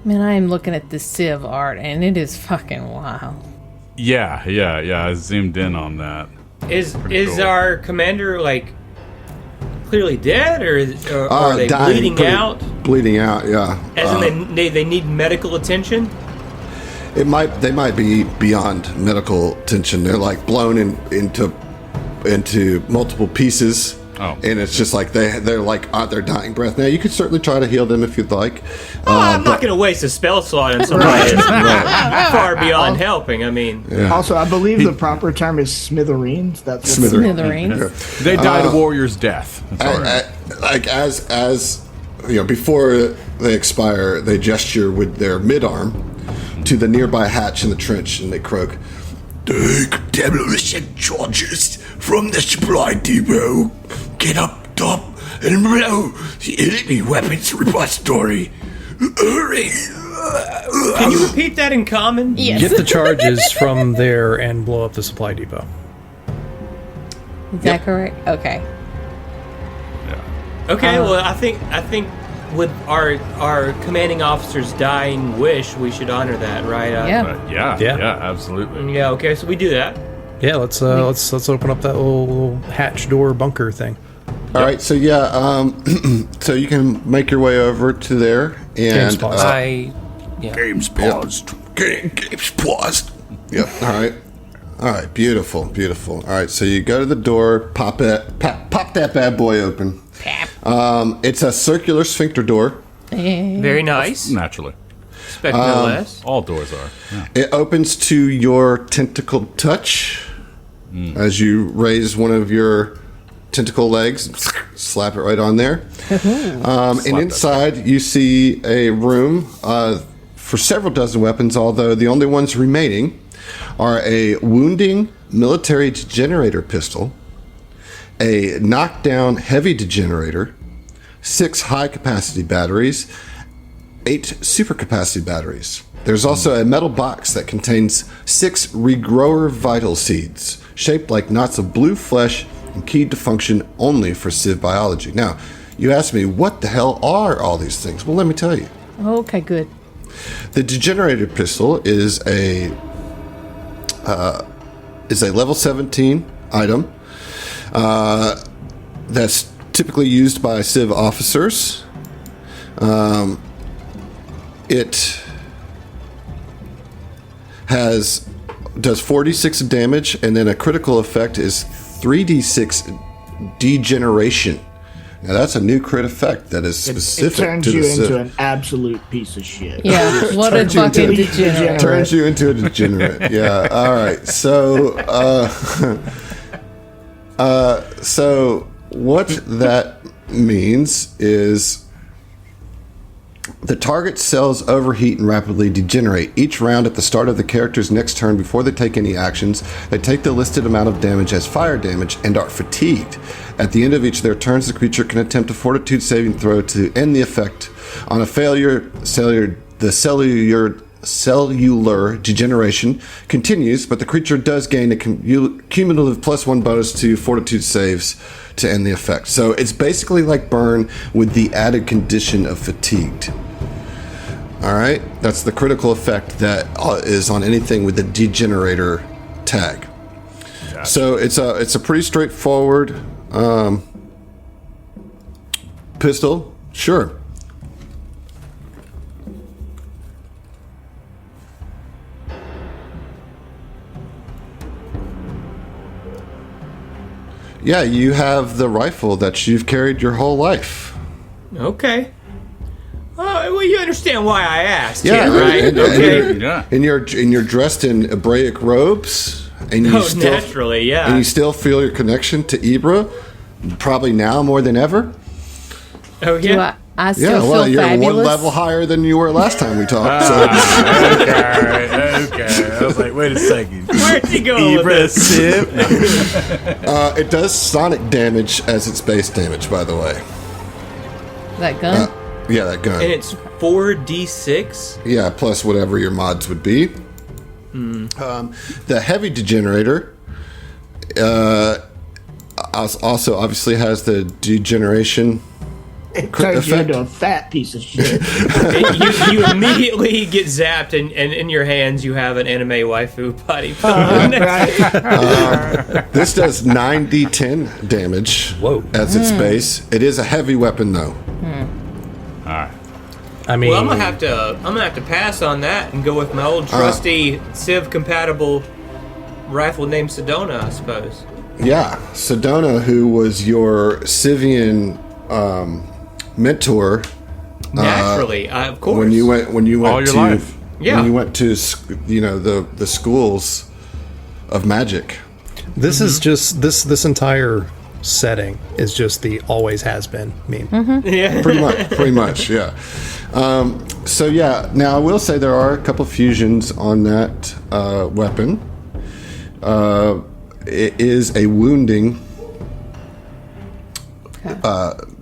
Man, I am looking at this Sivv art, and it is fucking wild. Yeah. I zoomed in on that. Is cool. our commander like clearly dead, or are they dying, bleeding out? Bleeding out, yeah. As in they need medical attention? They might be beyond medical attention. They're like blown into multiple pieces. Oh. And it's just like they're like on their dying breath. Now you could certainly try to heal them if you'd like. I'm not going to waste a spell slot on somebody that's far beyond helping. I mean, Also, I believe the proper term is smithereens. That's what Smithereens. They died a warrior's death. That's all right. Like as you know, before they expire, they gesture with their mid-arm to the nearby hatch in the trench, and they croak, "Take demolition charges from the supply depot. Get up top and blow the enemy weapons repository. Hurry!" can you repeat that in common? Yes. Get the charges from there and blow up the supply depot. Is that correct? Okay. Okay, well, I think with our commanding officer's dying wish, we should honor that, right? Yeah. Yeah, absolutely. Yeah. Okay, so we do that. Yeah, let's open up that little hatch door bunker thing. All right, so so you can make your way over to there, and Game's paused. game's paused. Game's paused. Yep. All right. Beautiful. All right, so you go to the door, pop that bad boy open. It's a circular sphincter door. Very nice. Naturally. Expect no less. All doors are. Yeah. It opens to your tentacled touch as you raise one of your tentacle legs, slap it right on there. And inside you see a room for several dozen weapons, although the only ones remaining are a wounding military degenerator pistol, a knockdown heavy degenerator, 6 high-capacity batteries, 8 super-capacity batteries. There's also a metal box that contains 6 regrower vital seeds, shaped like knots of blue flesh and keyed to function only for Sivv biology. Now, you ask me, what the hell are all these things? Well, let me tell you. Okay, good. The degenerator pistol is a level 17 item that's typically used by Sivv officers. It does 46 damage, and then a critical effect is 3d6 degeneration. Now that's a new crit effect that is specific It turns to the you into Sivv. an absolute piece of shit. Yeah, what a turns you into fucking a degenerate. Turns you into a degenerate. Yeah. All right. So, so what that means is the target cells overheat and rapidly degenerate. Each round at the start of the character's next turn, before they take any actions, they take the listed amount of damage as fire damage and are fatigued. At the end of each of their turns, the creature can attempt a fortitude saving throw to end the effect. On a failure, the cellular degeneration continues, but the creature does gain a cumulative +1 bonus to fortitude saves to end the effect. So it's basically like burn with the added condition of fatigued. All right, that's the critical effect that is on anything with the degenerator tag. Gotcha. So it's a pretty straightforward pistol, sure. Yeah, you have the rifle that you've carried your whole life. Okay. Well, you understand why I asked, Yeah, right? Okay. Yeah. And you're dressed in Hebraic robes, and you Naturally, yeah. and you still feel your connection to Ibra, probably now more than ever. Oh, yeah. I still feel you're fabulous. one level higher than you were last time we talked. Okay. I was like, wait a second. Where'd he go with this? It does sonic damage as its base damage, by the way. That gun? Yeah, that gun. And it's 4d6? Yeah, plus whatever your mods would be. The heavy degenerator also obviously has the degeneration It turns you effect. into a fat piece of shit. you immediately get zapped, and in your hands you have an anime waifu body. Right? This does 9d10 damage as its base. It is a heavy weapon, though. Alright. I mean, Well, I'm gonna have to pass on that and go with my old trusty Sivv compatible rifle named Sedona, I suppose. Yeah, Sedona, who was your Civian mentor Naturally, of course. when you went All your to life. Yeah. when you went to the schools of magic. this is just this entire setting is just the always has been meme. Yeah. Pretty much, yeah. So yeah, now I will say there are a couple fusions on that weapon. It is a wounding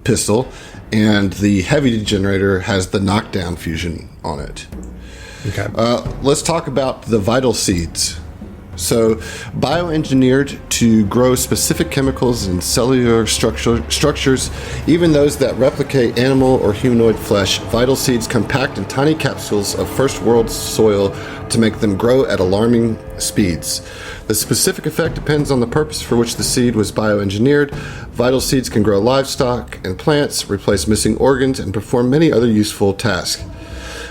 pistol, and the heavy degenerator has the knockdown fusion on it. Okay. Let's talk about the vital seeds. So, bioengineered to grow specific chemicals in cellular structures, even those that replicate animal or humanoid flesh, vital seeds compact in tiny capsules of first world soil to make them grow at alarming speeds. The specific effect depends on the purpose for which the seed was bioengineered. Vital seeds can grow livestock and plants, replace missing organs, and perform many other useful tasks.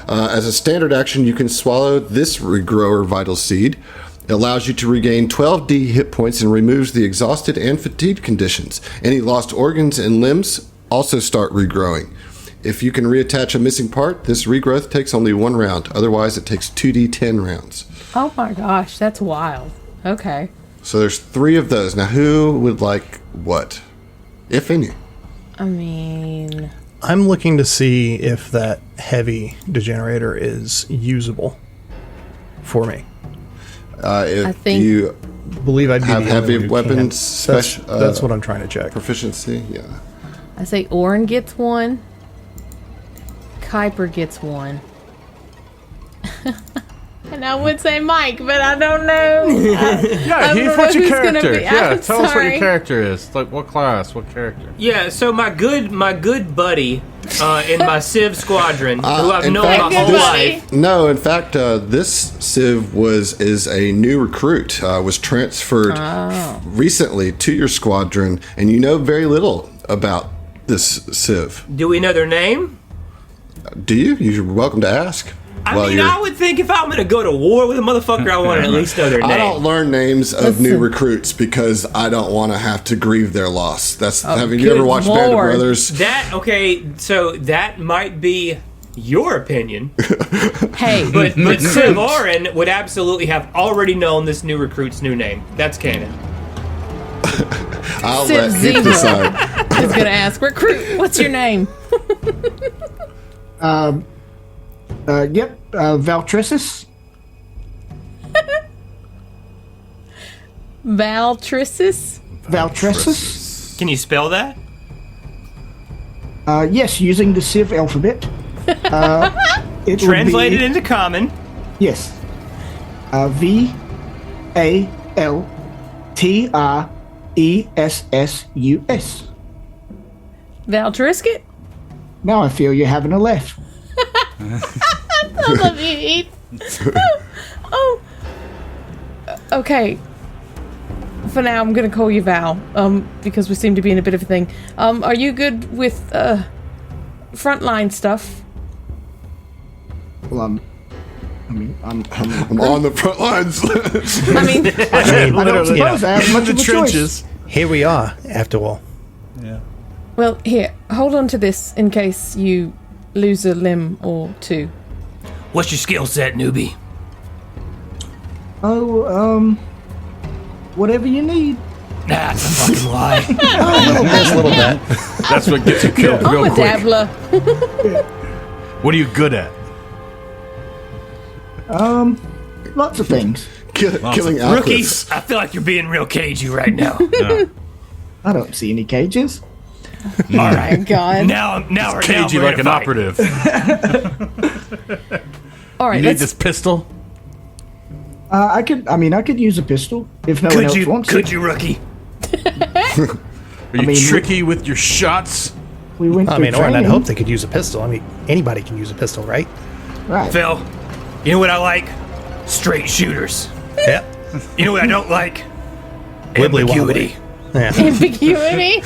As a standard action, you can swallow this regrower vital seed. It allows you to regain 12d hit points and removes the exhausted and fatigued conditions. Any lost organs and limbs also start regrowing. If you can reattach a missing part, this regrowth takes only 1 round. Otherwise, it takes 2d10 rounds. Oh my gosh, that's wild. Okay. So there's 3 of those. Now, who would like what? If any. I mean, I'm looking to see if that heavy degenerator is usable for me. If I think- you Believe I'd be have the only heavy one who weapons, can't. special, That's what I'm trying to check. proficiency, yeah. I say Oren gets 1. Kuiper gets 1. And I would say Mike, but I don't know. Yeah, I don't Heath, know what's your who's gonna character? be. Yeah, I'm tell us what your sorry. character is. Like, what class? What character? Yeah, so my good buddy in my Sivv squadron, who I've in known fact, my whole this- life. No, in fact, this Civ is a new recruit. Was transferred recently to your squadron, and you know very little about this Civ. Do we know their name? Do you? You're welcome to ask. I mean, I would think if I'm going to go to war with a motherfucker, I want to at least know their name. I don't learn names of new Listen. recruits because I don't want to have to grieve their loss. That's have you good ever watched Band of Lord. Brothers? So that might be your opinion, Hey, but Sivv Oren would absolutely have already known this new recruit's new name. That's canon. I'll Civ let Heath Zero. decide. is going to ask, recruit, what's your name? Valtricis. Valtricis? Valtricis. Can you spell that? Yes, using the Civ alphabet. It Translated would be, into common. yes. Valtrissus. Valtrisket? Now I feel you're having a laugh. I love you, Heath. Oh. Okay. For now, I'm going to call you Val, because we seem to be in a bit of a thing. Are you good with, frontline stuff? Well, I'm I'm on the front lines. I mean, I don't suppose I have much of a choice. Here we are, after all. well, here, hold on to this in case you lose a limb or 2. What's your skill set, newbie? Oh, whatever you need. That's a fucking lie. Just a little bit. That's what gets you killed I'm real a quick. dabbler. What are you good at? Lots of things. Killing Rookies, outputs. I feel like you're being real cagey right now. I don't see any cages. All right. God. Now we're Cagey now like we're an gonna fight. operative. All right, You need let's this pistol? I could use a pistol if no one Could else you, wants could it. you, rookie? Are you mean, tricky with your shots? We went I through mean, Oren, I'd training. hope they could use a pistol. I mean, anybody can use a pistol, right? Right. Phil, you know what I like? Straight shooters. Yeah. You know what I don't like? Wibbly Ambiguity. Yeah. ambiguity.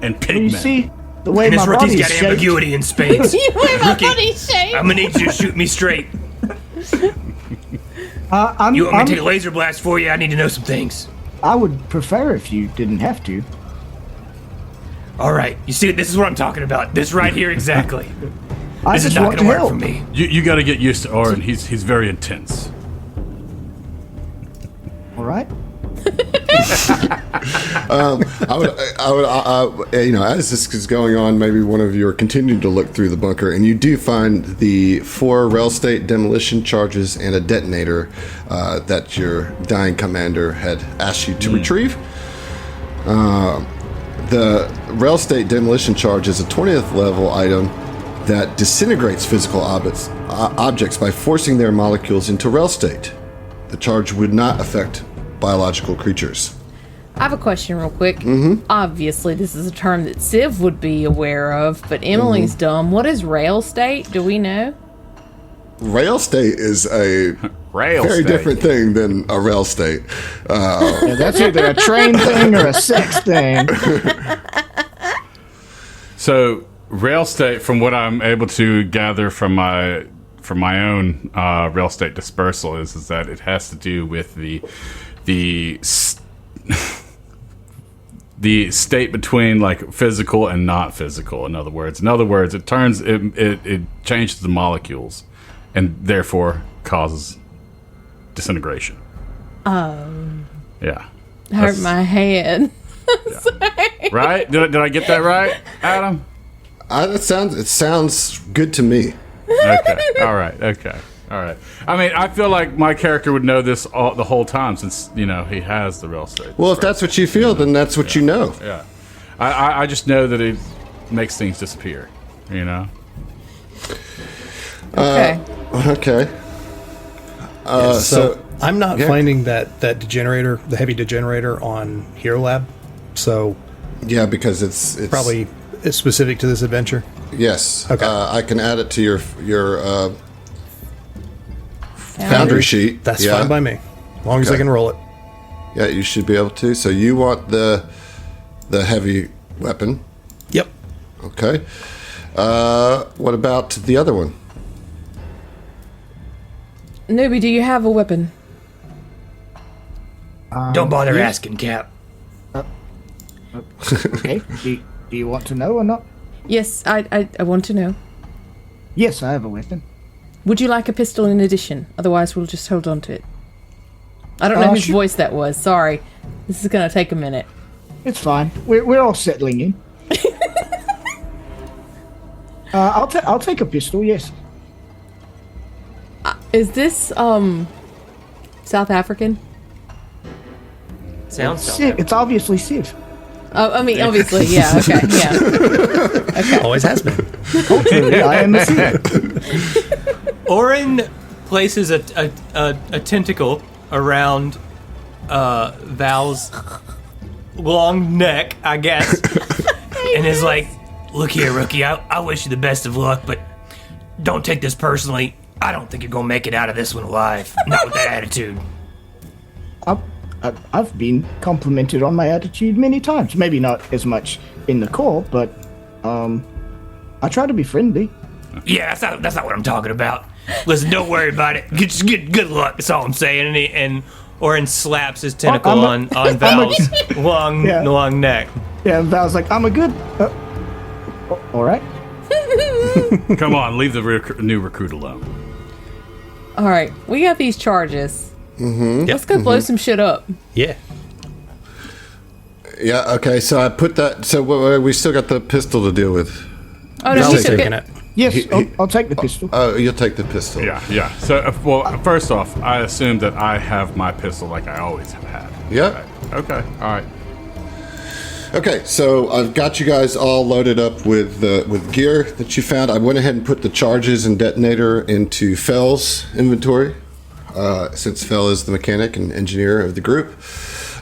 And You pigment. see, the way And my this rookie's body's got shaped, ambiguity in spades. You wear my Rookie, body shape. I'm gonna need you to shoot me straight. I'm, You want me I'm- to take a laser blast for you? I need to know some things. I would prefer if you didn't have to. All right, you see, this is what I'm talking about. This right here, exactly. I This is just not want gonna to work help. for me. You got to get used to Oren. He's very intense. All right. As this is going on, maybe one of you are continuing to look through the bunker, and you do find the 4 rail state demolition charges and a detonator that your dying commander had asked you to retrieve. The rail state demolition charge is a 20th level item that disintegrates physical objects by forcing their molecules into rail state. The charge would not affect biological creatures. I have a question real quick. Mm-hmm. Obviously, this is a term that Sivv would be aware of, but Emily's dumb. What is rail state? Do we know? Rail state is a Rail very state. different thing than a rail state. Yeah, that's either a train thing or a sex thing. So rail state, from what I'm able to gather from my own rail state dispersal, is that it has to do with the state between like physical and not physical. In other words, it changes the molecules, and therefore causes disintegration. Yeah. Hurt my head. Right? Did I get that right, Adam? It sounds good to me. Okay. All right. Okay. All right. I mean, I feel like my character would know this the whole time, since he has the rail state. Well, if that's what you feel, then that's what you know. Yeah. I just know that it makes things disappear. Okay. Okay. So I'm not yeah. finding that degenerator, the heavy degenerator on Hero Lab. So Yeah, because it's probably it's specific to this adventure. yes. Okay. I can add it to your foundry sheet. That's Yeah. fine by me, as long as I Okay. can roll it. Yeah, you should be able to. So you want the heavy weapon? Yep. Okay. What about the other one? Newbie, do you have a weapon? Don't bother asking, Cap. Okay. Do you want to know or not? Yes, I want to know. Yes, I have a weapon. Would you like a pistol in addition? Otherwise, we'll just hold on to it. I don't know whose Sure. voice that was. Sorry. This is going to take a minute. It's fine. We're all settling in. I'll take a pistol. Yes. Is this, South African? Sounds Civ. It's obviously Civ. Oh, I mean, obviously, yeah, okay, yeah. Always has been. Culturally, I am a Civ. Oren places a tentacle around Val's long neck, I guess, and is like, "Look here, rookie. I wish you the best of luck, but don't take this personally. I don't think you're gonna make it out of this one alive. Not with that attitude." I've been complimented on my attitude many times. Maybe not as much in the core, but I try to be friendly. Yeah, that's not what I'm talking about. Listen, don't worry about it. Just get good luck. That's all I'm saying. And Oren slaps his tentacle on Val's long neck. Yeah, and Val's like, I'm a good. All right. Come on, leave the new recruit alone. All right, we got these charges. Let's go blow some shit up. Yeah. Yeah. Okay. So I put that. So we still got the pistol to deal with. Oh, no, Val's he took taking it. it. Yes, I'll take the pistol. Oh, you'll take the pistol. Yeah. So, well, first off, I assume that I have my pistol like I always have had. Yep. Okay. All right. Okay, so I've got you guys all loaded up with gear that you found. I went ahead and put the charges and detonator into Fell's inventory, since Fell is the mechanic and engineer of the group.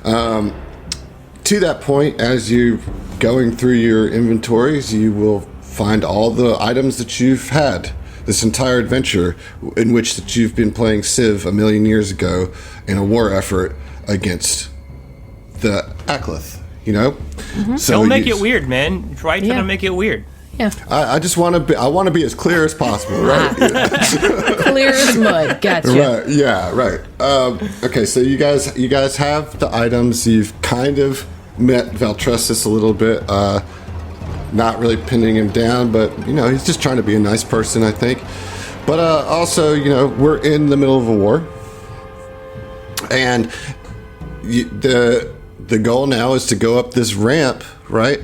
To that point, as you're going through your inventories, you will find all the items that you've had this entire adventure in which that you've been playing Sivv 1,000,000 years ago in a war effort against the Aklith. You know, so Don't make it weird, man. Try to make it weird. Yeah. I just want to be. I want to be as clear as possible, right? Clear as mud. Gotcha. Right. Yeah. Right. Okay. So you guys have the items. You've kind of met Valtressus a little bit. Not really pinning him down, but he's just trying to be a nice person, I think. But also, we're in the middle of a war, and the goal now is to go up this ramp, right,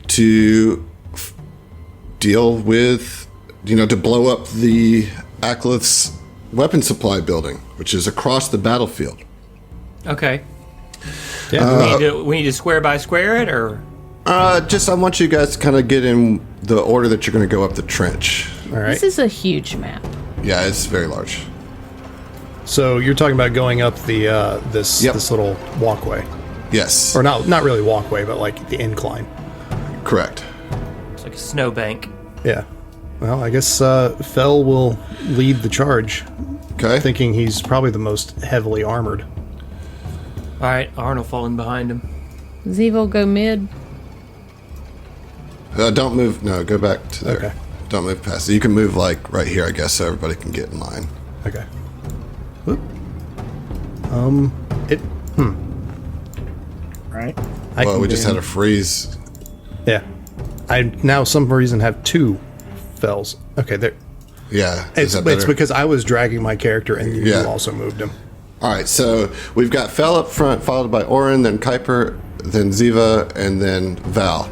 to deal with, to blow up the Aklith's weapon supply building, which is across the battlefield. Okay. Yeah. We need to square by square it, or? I want you guys to kind of get in the order that you're going to go up the trench. All right. This is a huge map. Yeah, it's very large. So you're talking about going up the this little walkway, Yes. or not really walkway, but like the incline. Correct. It's like a snowbank. Yeah. Well, I guess Fell will lead the charge, Okay. thinking he's probably the most heavily armored. All right, Arnold falling behind him. Zevo go mid. Don't move. No, go back to there. Okay. Don't move past it. You can move like right here, I guess, so everybody can get in line. Okay. Whoop. It. Right. Well, we just had a freeze. Yeah. I now some reason have two Fells. Okay, there. Yeah. It's that better? because I was dragging my character and you Yeah. also moved him. All right, so we've got Fel up front, followed by Orin, then Kuiper, then Ziva, and then Val.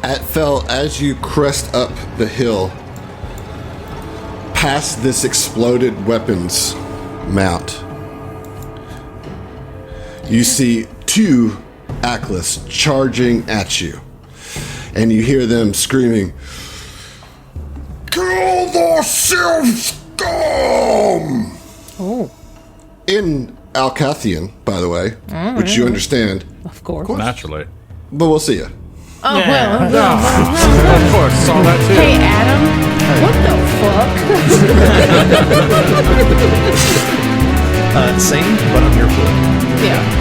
At Fel, as you crest up the hill, past this exploded weapons mount, you see two Akliths charging at you, and you hear them screaming, "Kill the Sivv scum!" Oh, In Alcathian, by the way, which you understand, of course. Naturally. but we'll see you. Oh, well. Of course, saw that too. Hey, Adam. What the fuck? Same, but on your foot. Yeah.